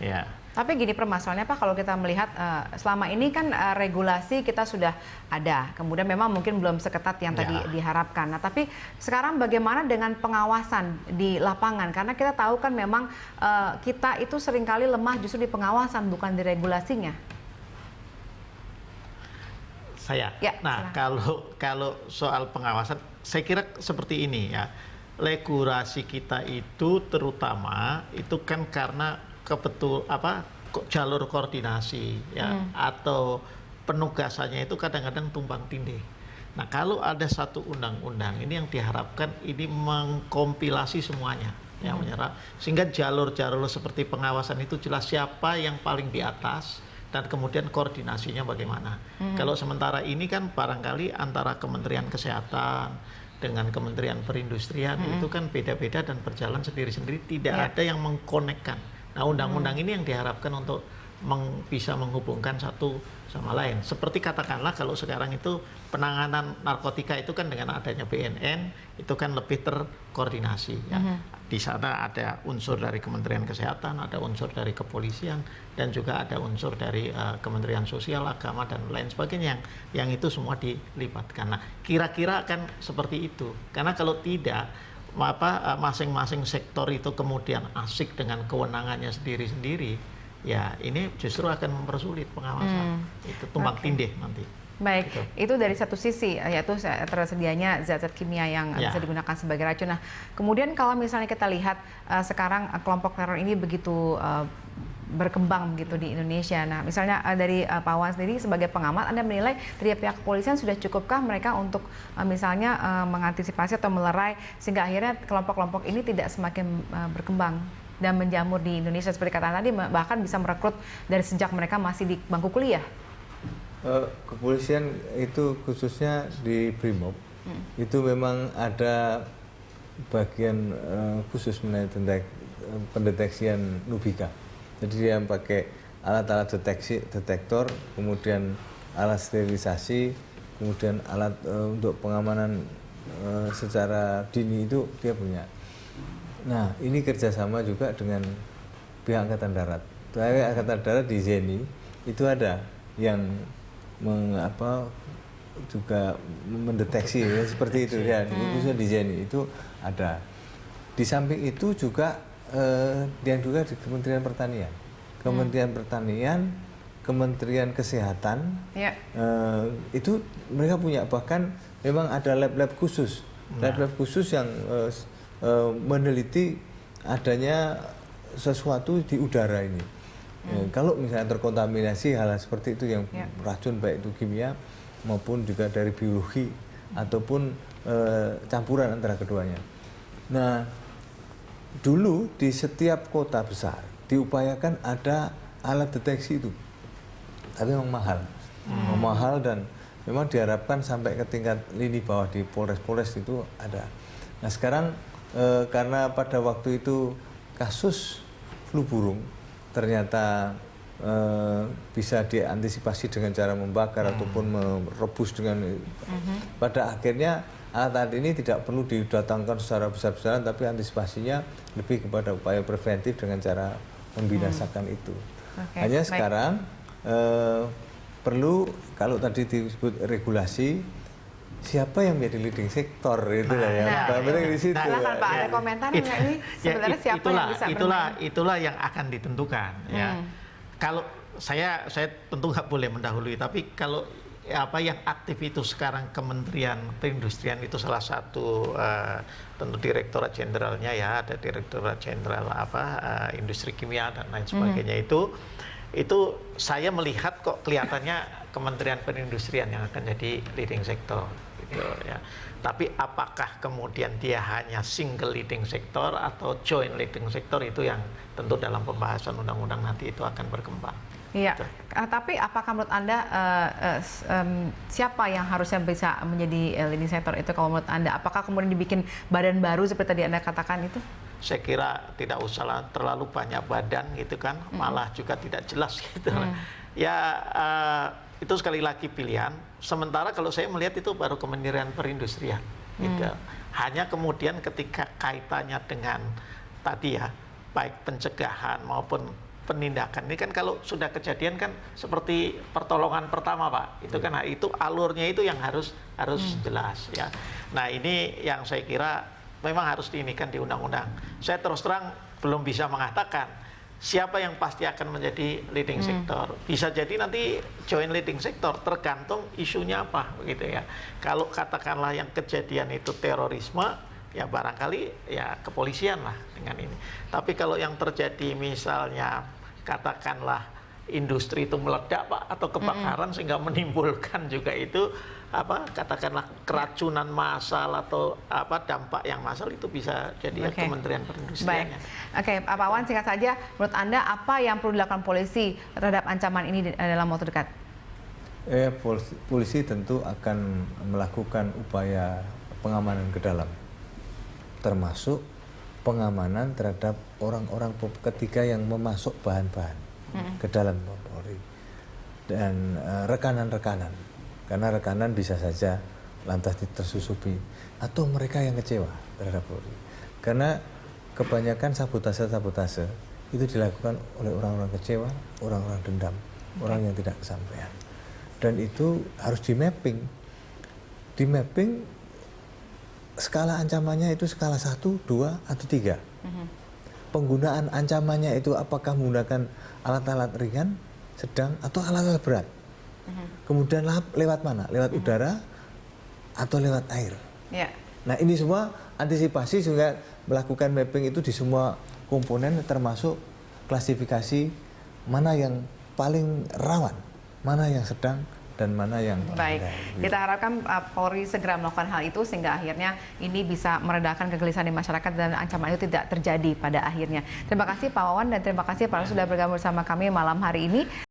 Ya. Tapi gini permasalahannya Pak, kalau kita melihat selama ini kan regulasi kita sudah ada, kemudian memang mungkin belum seketat yang tadi diharapkan. Nah, tapi sekarang bagaimana dengan pengawasan di lapangan? Karena kita tahu kan memang kita itu seringkali lemah justru di pengawasan, bukan di regulasinya. Nah, kalau soal pengawasan, saya kira seperti ini ya. Regulasi kita itu terutama itu kan karena jalur koordinasi ya, atau penugasannya itu kadang-kadang tumpang tindih. Nah, kalau ada satu undang-undang ini yang diharapkan ini mengkompilasi semuanya ya, menyerap, sehingga jalur-jalur seperti pengawasan itu jelas siapa yang paling di atas dan kemudian koordinasinya bagaimana. Kalau sementara ini kan barangkali antara Kementerian Kesehatan dengan Kementerian Perindustrian itu kan beda-beda dan berjalan sendiri-sendiri, tidak ada yang mengkonekkan. Nah, undang-undang ini yang diharapkan untuk bisa menghubungkan satu sama lain. Seperti katakanlah kalau sekarang itu penanganan narkotika itu kan dengan adanya BNN itu kan lebih terkoordinasi ya. Di sana ada unsur dari Kementerian Kesehatan, ada unsur dari kepolisian, dan juga ada unsur dari Kementerian Sosial, Agama, dan lain sebagainya yang itu semua dilibatkan. Nah, kira-kira akan seperti itu. Karena kalau tidak, masing-masing sektor itu kemudian asik dengan kewenangannya sendiri-sendiri, ya ini justru akan mempersulit pengawasan. Itu tumpang tindih nanti. Baik, itu dari satu sisi, yaitu tersedianya zat-zat kimia yang bisa digunakan sebagai racun. Nah, kemudian kalau misalnya kita lihat sekarang kelompok teror ini begitu berkembang begitu di Indonesia. Nah, misalnya dari Pak Wan sendiri sebagai pengamat, Anda menilai dari pihak kepolisian sudah cukupkah mereka untuk misalnya mengantisipasi atau melerai sehingga akhirnya kelompok-kelompok ini tidak semakin berkembang dan menjamur di Indonesia seperti kata tadi, bahkan bisa merekrut dari sejak mereka masih di bangku kuliah? Kepolisian itu khususnya di Brimob itu memang ada bagian khusus mengenai pendeteksian Nubika. Jadi dia pakai alat-alat detektor, kemudian alat sterilisasi, kemudian alat untuk pengamanan secara dini itu dia punya. Nah, ini kerjasama juga dengan pihak Angkatan Darat. Angkatan Darat di Zeni itu ada yang juga mendeteksi ya, seperti itu ya, khususnya di Zeni itu ada. Di samping itu juga yang juga di Kementerian Pertanian, Kementerian Kesehatan, itu mereka punya, bahkan memang ada lab-lab khusus, lab-lab khusus yang meneliti adanya sesuatu di udara ini. Kalau misalnya terkontaminasi hal seperti itu yang racun, baik itu kimia maupun juga dari biologi ataupun campuran antara keduanya. Nah, dulu di setiap kota besar diupayakan ada alat deteksi itu, tapi memang mahal, dan memang diharapkan sampai ke tingkat lini bawah di Polres-Polres itu ada. Nah, sekarang karena pada waktu itu kasus flu burung ternyata bisa diantisipasi dengan cara membakar ataupun merebus dengan pada akhirnya alat-alat ini tidak perlu didatangkan secara besar-besaran, tapi antisipasinya lebih kepada upaya preventif dengan cara membinasakan itu. Hanya sekarang perlu, kalau tadi disebut regulasi, siapa yang menjadi leading sektor itu lah ya. Di situ. Pak, ada komentar nggak ini sebenarnya siapa yang bisa itulah yang akan ditentukan ya. Kalau saya tentu nggak boleh mendahului, tapi kalau yang aktif itu sekarang Kementerian Perindustrian itu salah satu tentu Direktorat Jenderalnya ya, ada Direktorat Jenderal Industri Kimia dan lain sebagainya. Itu saya melihat kok kelihatannya Kementerian Perindustrian yang akan jadi leading sector gitu ya. Tapi apakah kemudian dia hanya single leading sector atau joint leading sector, itu yang tentu dalam pembahasan undang-undang nanti itu akan berkembang. Iya, tapi apakah menurut Anda siapa yang harusnya bisa menjadi leading sector itu kalau menurut Anda? Apakah kemudian dibikin badan baru seperti tadi Anda katakan itu? Saya kira tidak usah terlalu banyak badan gitu kan, malah juga tidak jelas gitu. Ya itu sekali lagi pilihan. Sementara kalau saya melihat itu baru Kementerian Perindustrian gitu. Hanya kemudian ketika kaitannya dengan tadi ya, baik pencegahan maupun penindakan. Ini kan kalau sudah kejadian kan seperti pertolongan pertama, Pak. Itu kan itu alurnya itu yang harus jelas ya. Nah, ini yang saya kira memang harus diinikan di undang-undang. Saya terus terang belum bisa mengatakan siapa yang pasti akan menjadi leading sector. Bisa jadi nanti joint leading sector, tergantung isunya apa begitu ya. Kalau katakanlah yang kejadian itu terorisme, ya barangkali ya kepolisian lah dengan ini. Tapi kalau yang terjadi misalnya katakanlah industri itu meledak, Pak, atau kebakaran sehingga menimbulkan juga itu apa katakanlah keracunan massal atau apa dampak yang massal, itu bisa jadi Kementerian Perindustrian. Baik. Pak Wawan, singkat saja, menurut Anda apa yang perlu dilakukan polisi terhadap ancaman ini dalam waktu dekat? Polisi tentu akan melakukan upaya pengamanan ke dalam, termasuk pengamanan terhadap orang-orang ketiga yang memasuk bahan-bahan ke dalam Polri dan rekanan-rekanan, karena rekanan bisa saja lantas tersusupi atau mereka yang kecewa terhadap Polri, karena kebanyakan sabotase itu dilakukan oleh orang-orang kecewa, orang-orang dendam, orang yang tidak kesampaian, dan itu harus di mapping skala ancamannya itu skala 1, 2, atau 3. Penggunaan ancamannya itu apakah menggunakan alat-alat ringan, sedang, atau alat-alat berat. Kemudian lewat mana? Lewat udara atau lewat air. Nah, ini semua antisipasi sehingga melakukan mapping itu di semua komponen, termasuk klasifikasi mana yang paling rawan, mana yang sedang, dan mana yang baik. Kita harapkan Polri segera melakukan hal itu sehingga akhirnya ini bisa meredakan kegelisahan di masyarakat dan ancaman itu tidak terjadi pada akhirnya. Terima kasih Pak Wawan dan terima kasih Pak sudah bergabung bersama kami malam hari ini.